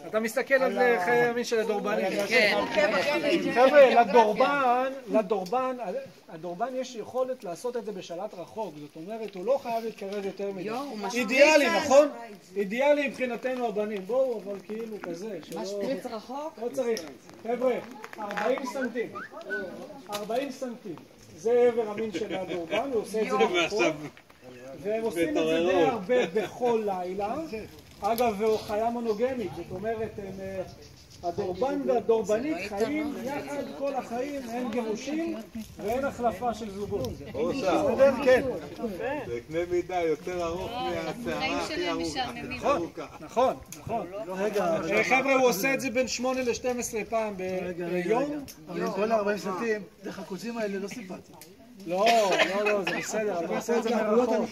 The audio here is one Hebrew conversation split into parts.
אתה מסתכל על חיי הימין של הדורבנים. כן. חבר'ה, לדורבן יש יכולת לעשות את זה בשלט רחוק. זאת אומרת, הוא לא חייב להתקרב יותר מדי. אידיאלי, נכון? אידיאלי מבחינתנו הבנים. בואו, אבל כאילו כזה. משפריץ רחוק? לא צריך. חבר'ה, 40 סנטים. 40 סנטים. זה עבר המין של הדורבן, הוא עושה את זה ברחוק. והם עושים את זה די הרבה בכל לילה. אגב, הוא חיה מונוגמית, זאת אומרת, הדורבן והדורבנית חיים יחד כל החיים, אין גירושים ואין החלפה של זוגות. בסדר? כן. זה קנה מידה יותר ארוך מהסערה הכי ארוכה. נכון. חבר'ה, הוא עושה את זה בין 8 ל-12 פעם ביום. אבל כל 40 סנטים, את החכוזים האלה לא סיפרתי. לא, זה בסדר, אתה עושה את זה מרחוק.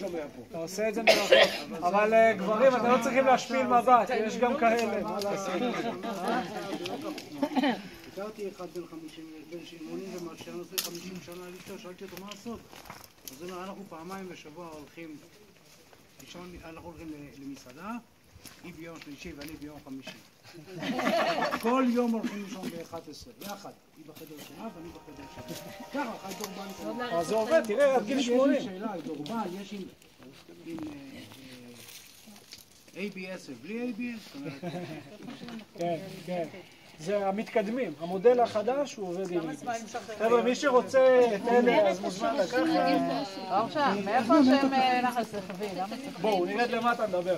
אתה עושה את זה מרחוק. אבל גברים, אתם לא צריכים להשפיל מבט, יש גם כאלה, מה לעשות? הכרתי אחד בן 80 ומשהו, אני עושה 50 שנה לאשתו, שאלתי אותו מה לעשות. אז הוא אומר, אנחנו פעמיים בשבוע הולכים למסעדה, היא ביום שלישי ואני ביום חמישי. כל יום הולכים לישון ב-11, יחד, היא בחדר שלה ואני בחדר שלה. ככה, חי דורבן. אז זה עובד, תראה, עד גיל 80. יש לי שאלה, דורבן, יש עם ABS ובלי ABS? כן. זה המתקדמים, המודל החדש הוא עובד עם ABS. חבר'ה, מי שרוצה את אלה, אז מוזמן לקחת. מאיפה השם נחל סחבי? בואו, נרד למטה נדבר.